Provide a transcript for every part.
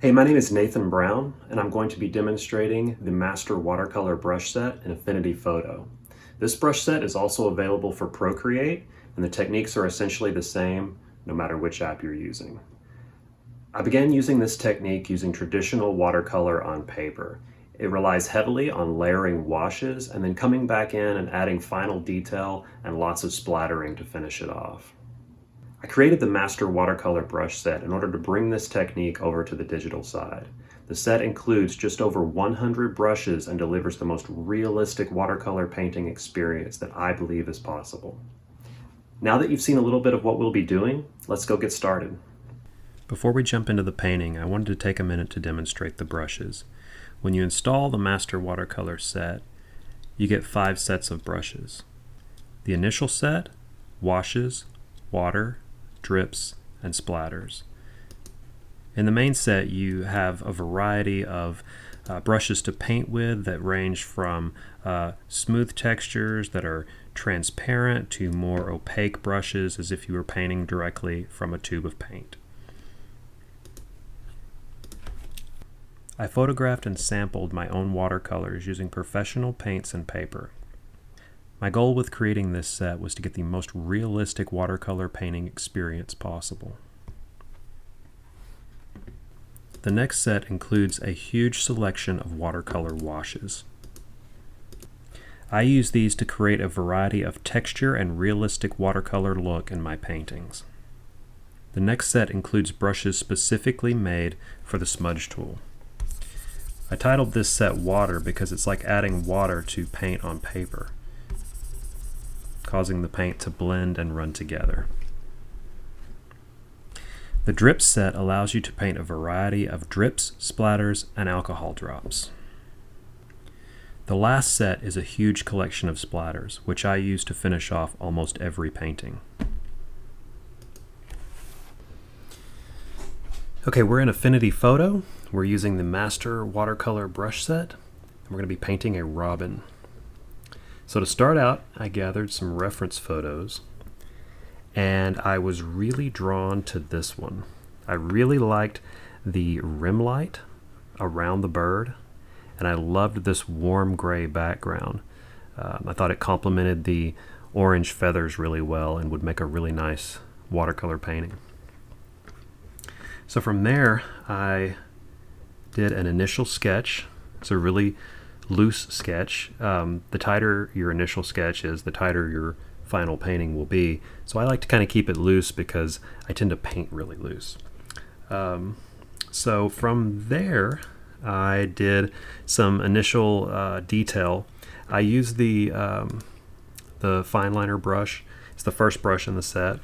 Hey, my name is Nathan Brown, and I'm going to be demonstrating the Master Watercolor Brush Set in Affinity Photo. This brush set is also available for Procreate, and the techniques are essentially the same no matter which app you're using. I began using this technique using traditional watercolor on paper. It relies heavily on layering washes and then coming back in and adding final detail and lots of splattering to finish it off. I created the Master Watercolor Brush set in order to bring this technique over to the digital side. The set includes just over 100 brushes and delivers the most realistic watercolor painting experience that I believe is possible. Now that you've seen a little bit of what we'll be doing, let's go get started. Before we jump into the painting, I wanted to take a minute to demonstrate the brushes. When you install the Master Watercolor set, you get 5 sets of brushes. The initial set, washes, water, drips, and splatters. In the main set, you have a variety of brushes to paint with that range from smooth textures that are transparent to more opaque brushes as if you were painting directly from a tube of paint. I photographed and sampled my own watercolors using professional paints and paper. My goal with creating this set was to get the most realistic watercolor painting experience possible. The next set includes a huge selection of watercolor washes. I use these to create a variety of texture and realistic watercolor look in my paintings. The next set includes brushes specifically made for the Smudge tool. I titled this set Water because it's like adding water to paint on paper, causing the paint to blend and run together. The drip set allows you to paint a variety of drips, splatters, and alcohol drops. The last set is a huge collection of splatters, which I use to finish off almost every painting. Okay, we're in Affinity Photo. We're using the Master Watercolor Brush set, and we're going to be painting a robin. So to start out, I gathered some reference photos, and I was really drawn to this one. I really liked the rim light around the bird, and I loved this warm gray background. I thought it complemented the orange feathers really well and would make a really nice watercolor painting. So from there, I did an initial sketch. It's a really loose sketch. The tighter your initial sketch is, the tighter your final painting will be. So I like to kind of keep it loose because I tend to paint really loose. So from there, I did some initial detail. I used the fine liner brush. It's the first brush in the set.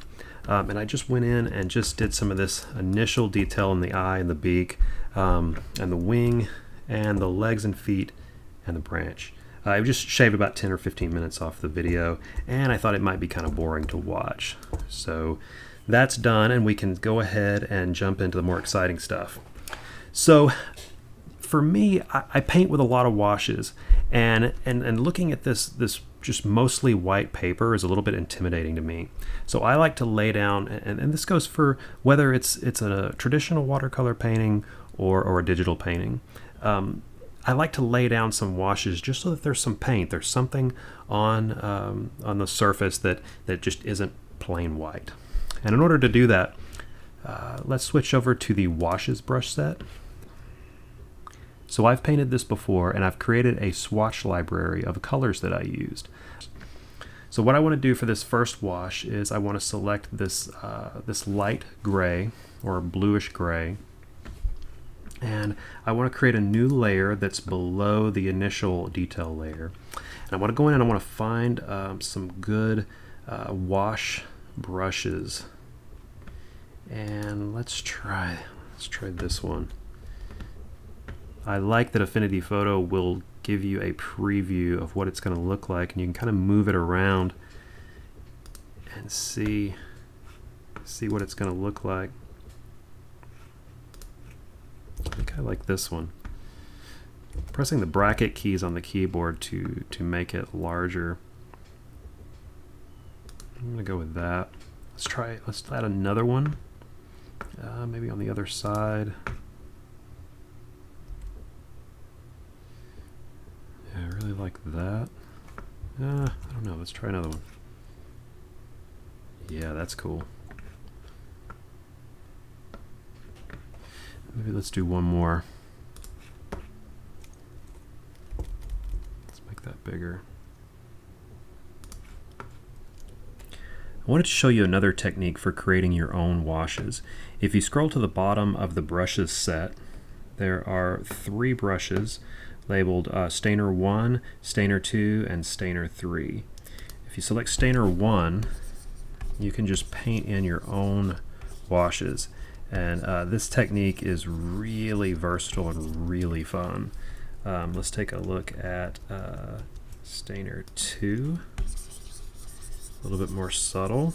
And I just went in and just did some of this initial detail in the eye and the beak, and the wing and the legs and feet and the branch. I just shaved about 10 or 15 minutes off the video, and I thought it might be kind of boring to watch. So that's done, and we can go ahead and jump into the more exciting stuff. So for me, I paint with a lot of washes, and looking at this just mostly white paper is a little bit intimidating to me. So I like to lay down, and this goes for whether it's a traditional watercolor painting or a digital painting. I like to lay down some washes just so that there's some paint. There's something on the surface that just isn't plain white. And in order to do that, let's switch over to the washes brush set. So I've painted this before, and I've created a swatch library of colors that I used. So what I want to do for this first wash is I want to select this light gray or bluish gray, and I want to create a new layer that's below the initial detail layer. And I want to go in and I want to find some good wash brushes. And let's try this one. I like that Affinity Photo will give you a preview of what it's going to look like, and you can kind of move it around and see what it's going to look like. I think I like this one. Pressing the bracket keys on the keyboard to make it larger. I'm going to go with that. Let's add another one. Maybe on the other side. like that. I don't know, let's try another one. Yeah, that's cool. Maybe let's do one more. Let's make that bigger. I wanted to show you another technique for creating your own washes. If you scroll to the bottom of the brushes set, there are 3 brushes labeled Stainer 1, Stainer 2, and Stainer 3. If you select Stainer 1, you can just paint in your own washes. And this technique is really versatile and really fun. Let's take a look at Stainer 2. A little bit more subtle.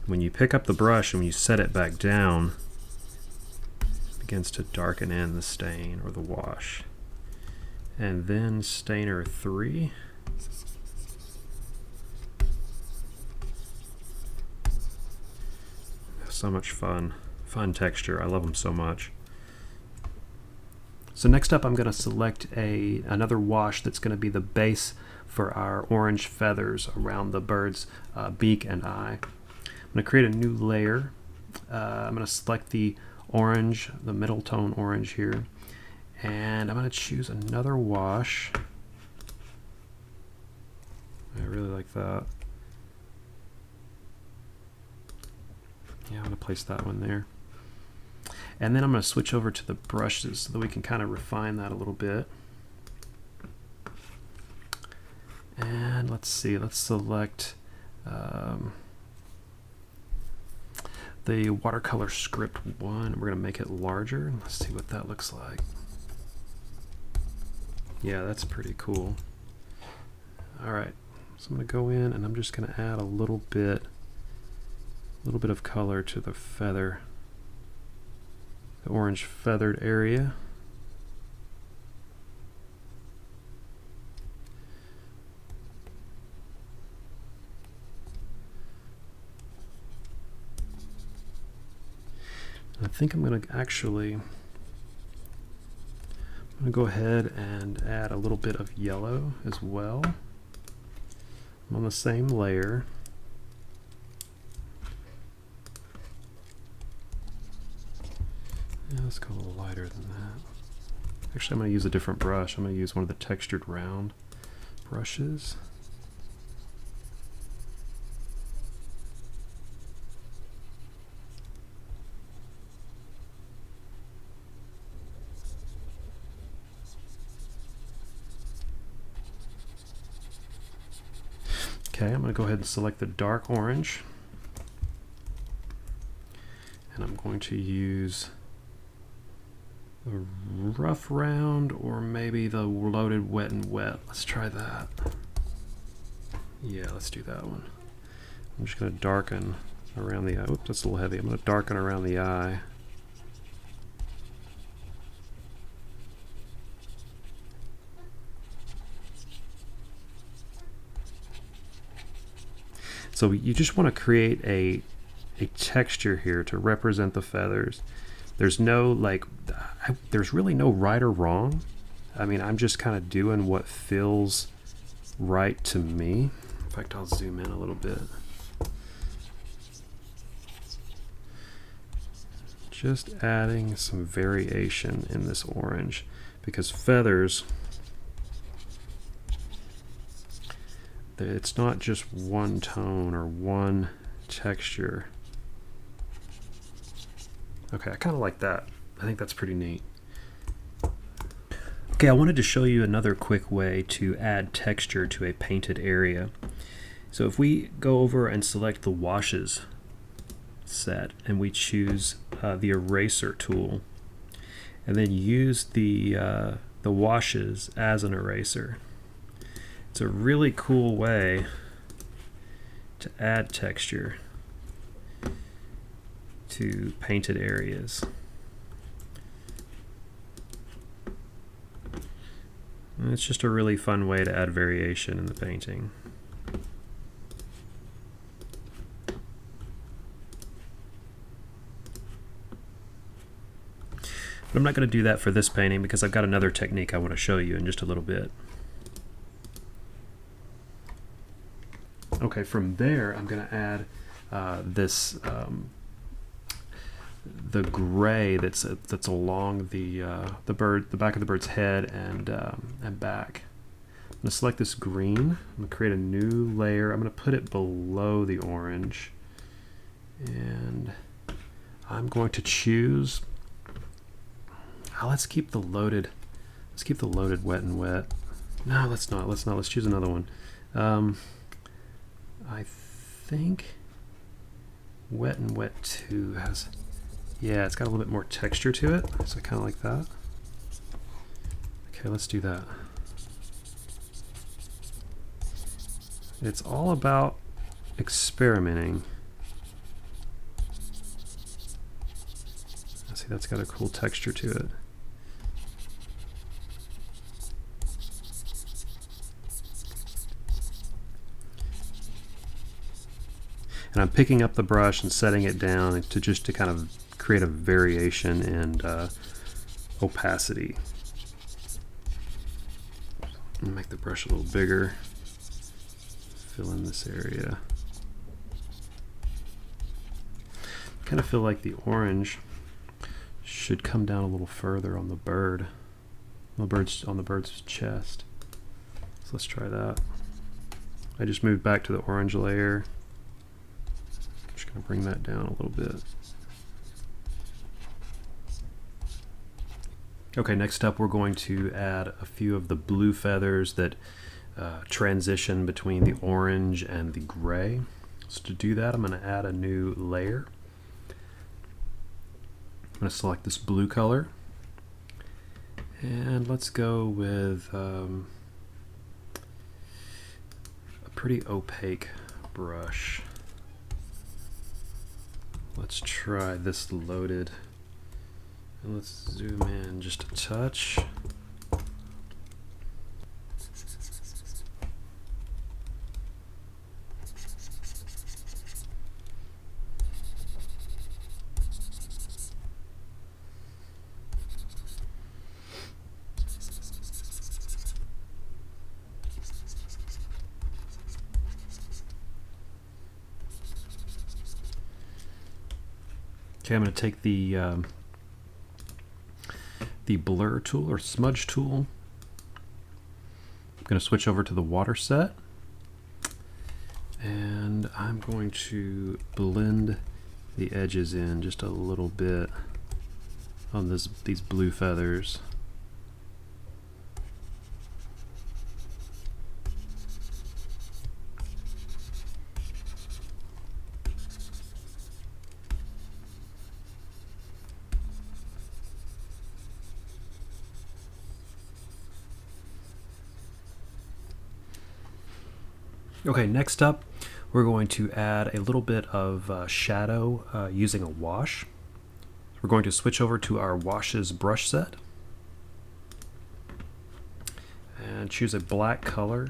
When you pick up the brush and when you set it back down, it begins to darken in the stain or the wash. And then Stainer 3. So much fun. Fun texture. I love them so much. So next up I'm going to select another wash that's going to be the base for our orange feathers around the bird's beak and eye. I'm going to create a new layer. I'm going to select the orange, the middle tone orange here, and I'm going to choose another wash. I really like that. Yeah, I'm going to place that one there. And then I'm going to switch over to the brushes so that we can kind of refine that a little bit. And let's see, let's select the watercolor script 1. We're going to make it larger. Let's see what that looks like. Yeah, that's pretty cool. All right, so I'm going to go in and I'm just going to add a little bit of color to the feather, the orange feathered area. I think I'm going to go ahead and add a little bit of yellow as well. I'm on the same layer. Yeah, let's go a little lighter than that. Actually, I'm going to use a different brush. I'm going to use one of the textured round brushes. Okay, I'm going to go ahead and select the dark orange, and I'm going to use the rough round or maybe the loaded wet and wet. Let's try that. Yeah, let's do that one. I'm just going to darken around the eye. Oops, that's a little heavy. I'm going to darken around the eye. So you just want to create a texture here to represent the feathers. There's no there's really no right or wrong. I mean, I'm just kind of doing what feels right to me. In fact, I'll zoom in a little bit. Just adding some variation in this orange, because feathers, it's not just one tone or one texture. Okay, I kind of like that. I think that's pretty neat. Okay, I wanted to show you another quick way to add texture to a painted area. So if we go over and select the washes set and we choose the eraser tool and then use the washes as an eraser. It's a really cool way to add texture to painted areas. And it's just a really fun way to add variation in the painting. But I'm not going to do that for this painting because I've got another technique I want to show you in just a little bit. Okay, from there I'm going to add the gray that's along the back of the bird's head and back. I'm going to select this green. I'm going to create a new layer. I'm going to put it below the orange, and I'm going to choose. Let's keep the loaded. Let's keep the loaded wet and wet. No, let's not. Let's not. Let's choose another one. I think wet and wet 2 has. Yeah, it's got a little bit more texture to it, so I kind of like that. Okay, let's do that. It's all about experimenting. See, that's got a cool texture to it. And I'm picking up the brush and setting it down to kind of create a variation in opacity. Make the brush a little bigger. Fill in this area. Kind of feel like the orange should come down a little further on the bird, on the bird's chest. So let's try that. I just moved back to the orange layer. I'm just going to bring that down a little bit. Okay, next up we're going to add a few of the blue feathers that transition between the orange and the gray. So to do that, I'm going to add a new layer. I'm going to select this blue color, and let's go with a pretty opaque brush. Let's try this loaded, and let's zoom in just a touch. Okay, I'm going to take the blur tool or smudge tool. I'm going to switch over to the water set, and I'm going to blend the edges in just a little bit on these blue feathers. Okay, next up we're going to add a little bit of shadow using a wash. We're going to switch over to our washes brush set and choose a black color,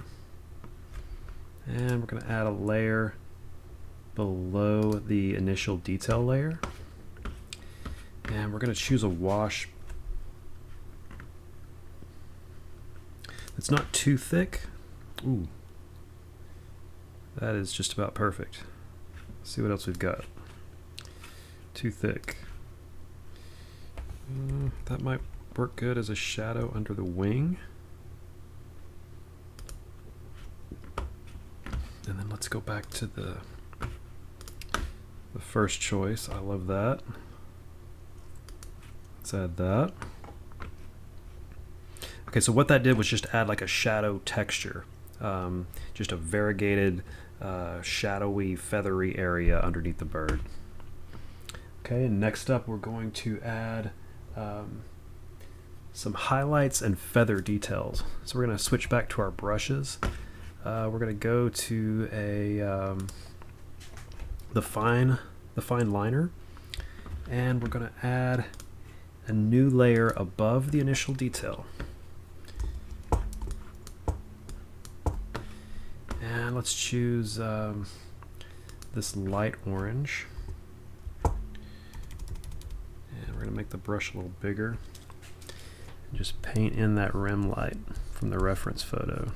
and we're going to add a layer below the initial detail layer, and we're going to choose a wash that's not too thick. Ooh. That is just about perfect. Let's see what else we've got. Too thick. That might work good as a shadow under the wing. And then let's go back to the first choice. I love that. Let's add that. Okay, so what that did was just add like a shadow texture. Just a variegated, shadowy, feathery area underneath the bird. Okay, and next up we're going to add some highlights and feather details. So we're going to switch back to our brushes. We're going to go to the fine liner, and we're going to add a new layer above the initial detail. And let's choose this light orange, and we're going to make the brush a little bigger and just paint in that rim light from the reference photo.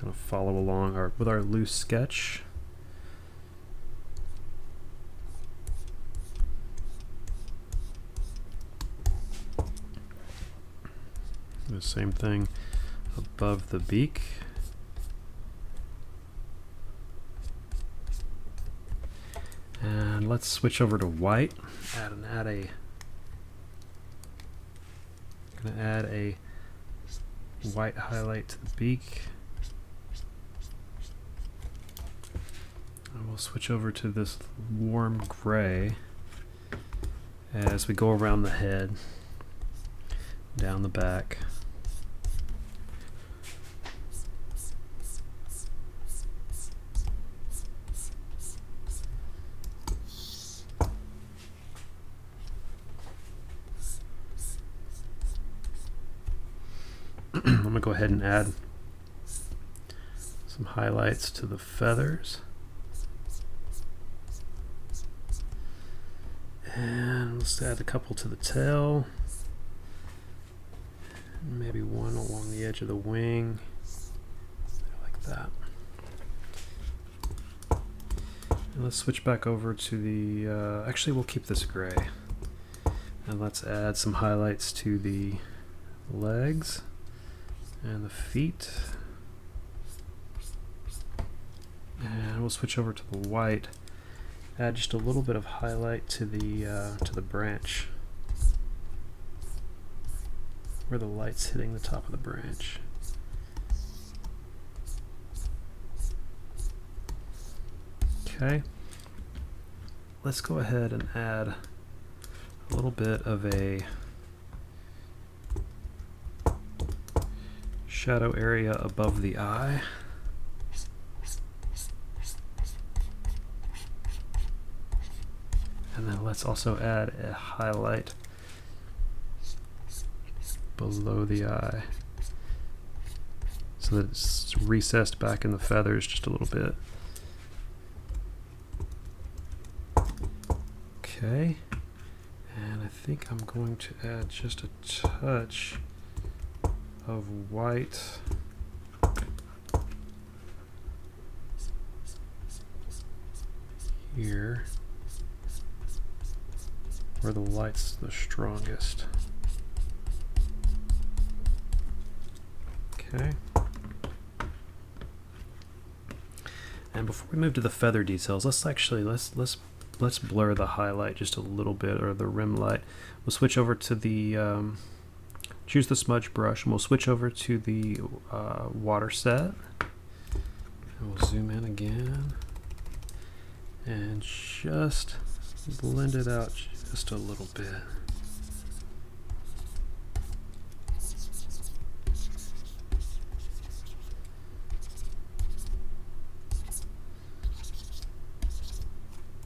kind of follow along with our loose sketch. The same thing above the beak. And let's switch over to white. I'm gonna add a white highlight to the beak. And we'll switch over to this warm gray as we go around the head, down the back. I'm going to go ahead and add some highlights to the feathers. And let's add a couple to the tail. Maybe one along the edge of the wing. Like that. And let's switch back over to the... actually, we'll keep this gray. And let's add some highlights to the legs and the feet. And we'll switch over to the white. Add just a little bit of highlight to the branch, where the light's hitting the top of the branch. Okay. Let's go ahead and add a little bit of a shadow area above the eye. And then let's also add a highlight below the eye so that it's recessed back in the feathers just a little bit. Okay, and I think I'm going to add just a touch of white here where the light's the strongest. Okay. And before we move to the feather details, let's blur the highlight just a little bit, or the rim light. We'll switch over to the choose the smudge brush, and we'll switch over to the water set. And we'll zoom in again and just blend it out just a little bit.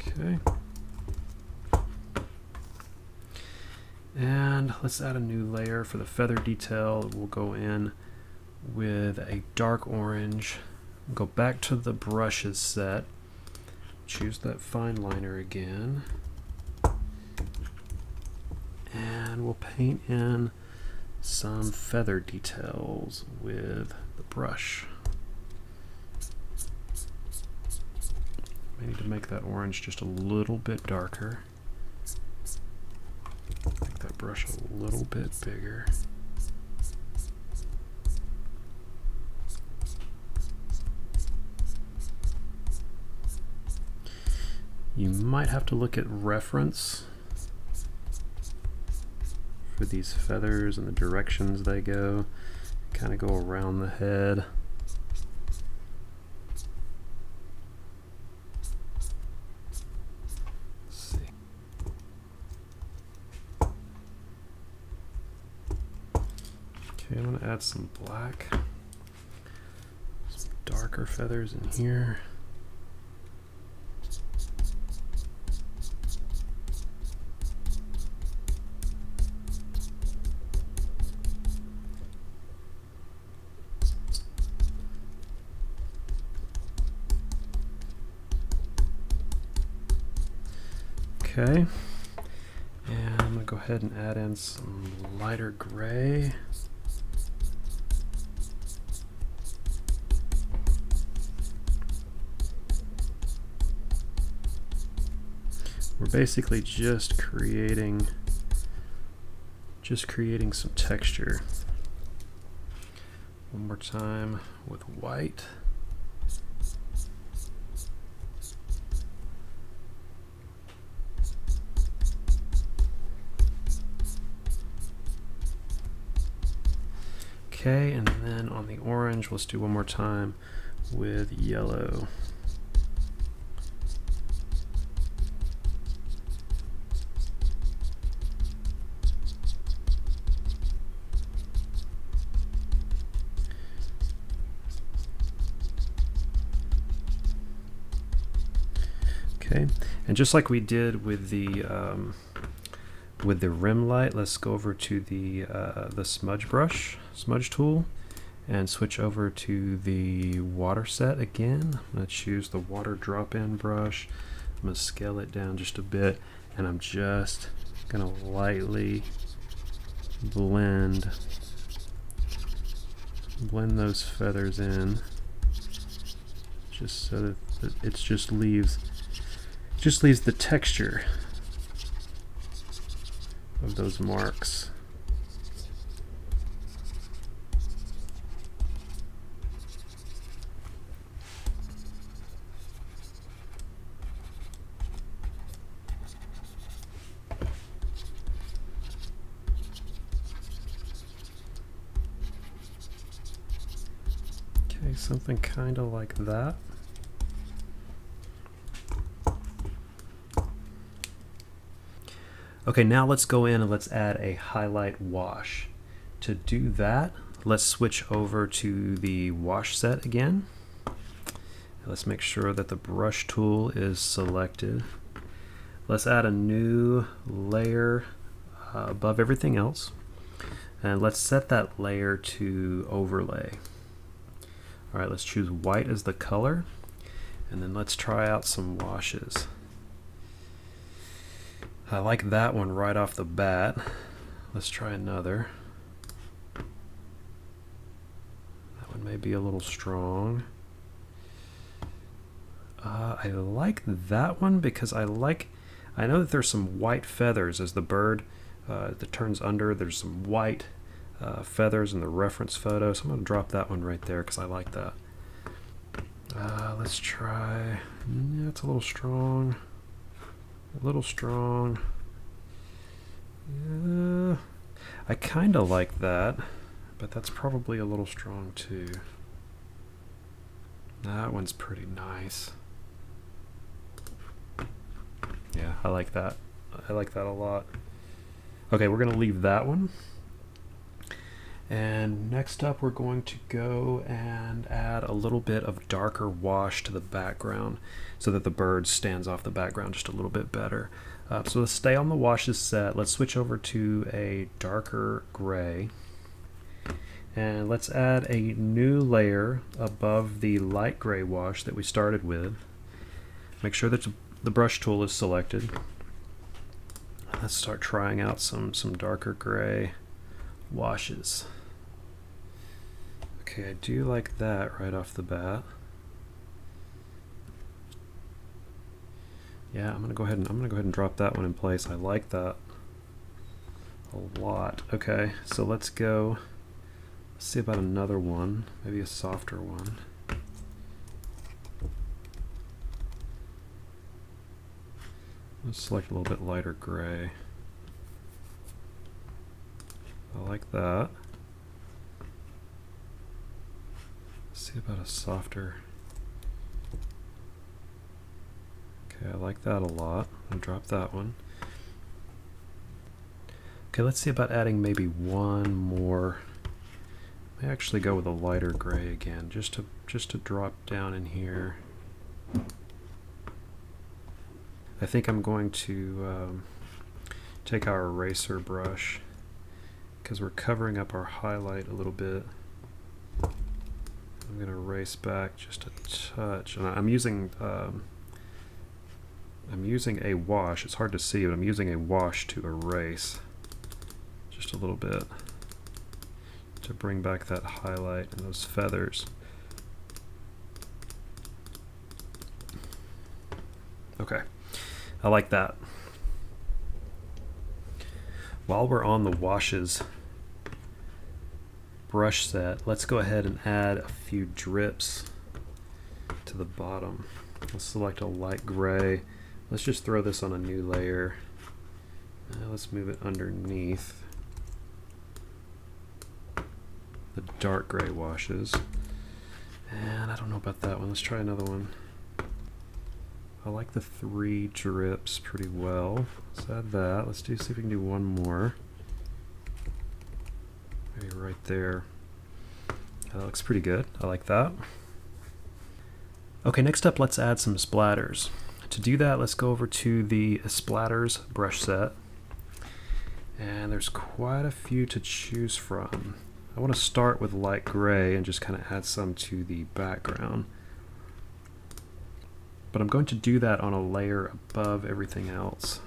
Okay. And let's add a new layer for the feather detail. We'll go in with a dark orange. Go back to the brushes set. Choose that fine liner again. And we'll paint in some feather details with the brush. I need to make that orange just a little bit darker. Make that brush a little bit bigger. You might have to look at reference for these feathers and the directions they go. Kind of go around the head. Let's see. Okay, I'm going to add some black, some darker feathers in here. Okay, and I'm going to go ahead and add in some lighter gray. We're basically just creating some texture. One more time with white. Okay, and then on the orange, let's do one more time with yellow. Okay, and just like we did with the rim light, let's go over to the smudge tool, and switch over to the water set again. I'm going to choose the water drop-in brush. I'm going to scale it down just a bit, and I'm just going to lightly blend those feathers in, just so that it just leaves the texture of those marks. Okay, something kind of like that. Okay, now let's go in and let's add a highlight wash. To do that, let's switch over to the wash set again. Let's make sure that the brush tool is selected. Let's add a new layer above everything else. And let's set that layer to overlay. All right, let's choose white as the color. And then let's try out some washes. I like that one right off the bat. Let's try another. That one may be a little strong. I like that one because I know that there's some white feathers as the bird that turns under. There's some white feathers in the reference photo, so I'm going to drop that one right there because I like that. Let's try. Yeah, it's a little strong. A little strong. Yeah, I kind of like that, but that's probably a little strong too. That one's pretty nice. Yeah, I like that. I like that a lot. Okay, we're going to leave that one. And next up, we're going to go and add a little bit of darker wash to the background so that the bird stands off the background just a little bit better. So let's stay on the washes set. Let's switch over to a darker gray. And let's add a new layer above the light gray wash that we started with. Make sure that the brush tool is selected. Let's start trying out some darker gray washes. Okay, I do like that right off the bat. Yeah, I'm gonna go ahead and drop that one in place. I like that a lot. Okay, so let's see about another one, maybe a softer one. Let's select a little bit lighter gray. I like that. Let's see about a softer. Okay, I like that a lot. I'll drop that one. Okay, let's see about adding maybe one more. I may actually go with a lighter gray again, just to drop down in here. I think I'm going to take our eraser brush, because we're covering up our highlight a little bit. I'm going to erase back just a touch, and I'm using a wash. It's hard to see, but I'm using a wash to erase just a little bit to bring back that highlight and those feathers. Okay, I like that. While we're on the washes brush set, let's go ahead and add a few drips to the bottom. Let's select a light gray. Let's just throw this on a new layer. Let's move it underneath the dark gray washes. And I don't know about that one. Let's try another one. I like the 3 drips pretty well. Let's add that. Let's see if we can do one more. Maybe right there. That looks pretty good. I like that. Okay, next up, let's add some splatters. To do that, let's go over to the Splatters brush set. And there's quite a few to choose from. I want to start with light gray and just kind of add some to the background. But I'm going to do that on a layer above everything else.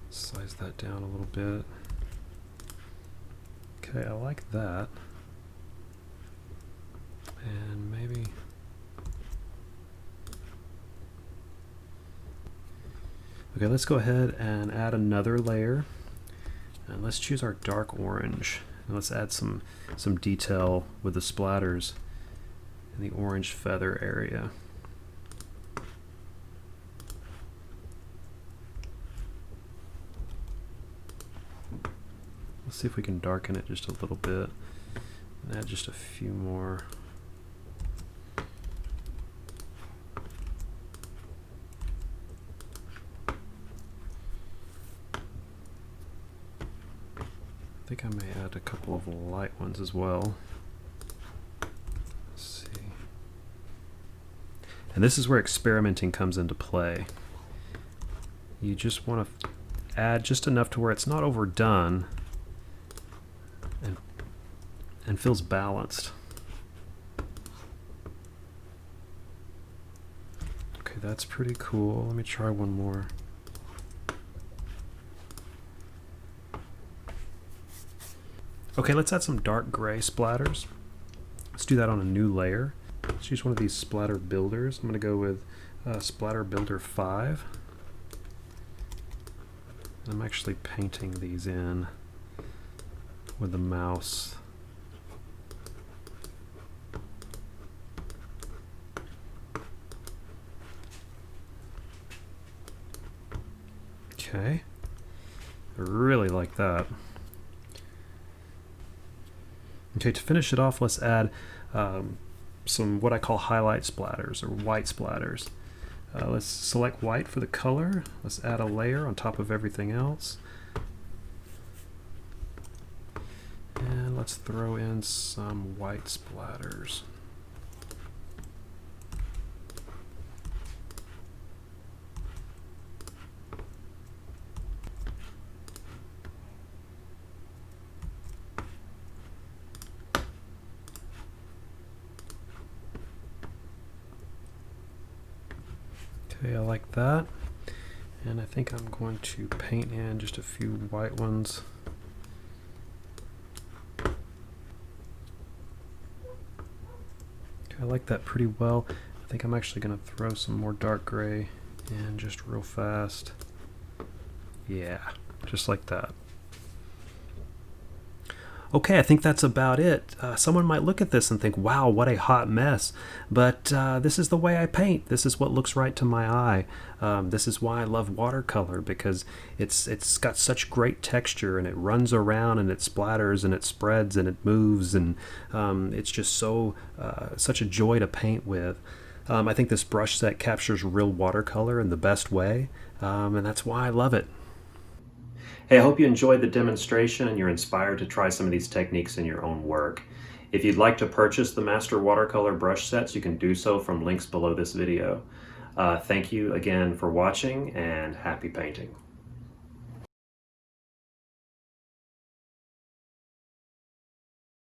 Size that down a little bit. Okay, I like that. And maybe... Okay, let's go ahead and add another layer. And let's choose our dark orange. And let's add some detail with the splatters in the orange feather area. Let's see if we can darken it just a little bit and add just a few more. I think I may add a couple of light ones as well. Let's see. And this is where experimenting comes into play. You just want to add just enough to where it's not overdone and feels balanced. Okay, that's pretty cool. Let me try one more. Okay, let's add some dark gray splatters. Let's do that on a new layer. Let's use one of these splatter builders. I'm going to go with Splatter Builder 5. I'm actually painting these in with the mouse. Okay, I really like that. Okay, to finish it off, let's add some what I call highlight splatters or white splatters. Let's select white for the color. Let's add a layer on top of everything else. And let's throw in some white splatters. Okay, I like that. And I think I'm going to paint in just a few white ones. Okay, I like that pretty well. I think I'm actually going to throw some more dark gray in just real fast. Yeah, just like that. Okay, I think that's about it. Someone might look at this and think, wow, what a hot mess. But this is the way I paint. This is what looks right to my eye. This is why I love watercolor, because it's got such great texture, and it runs around and it splatters and it spreads and it moves, and it's just so such a joy to paint with. I think this brush set captures real watercolor in the best way, and that's why I love it. Hey, I hope you enjoyed the demonstration and you're inspired to try some of these techniques in your own work. If you'd like to purchase the Master Watercolor brush sets, you can do so from links below this video. Thank you again for watching, and happy painting.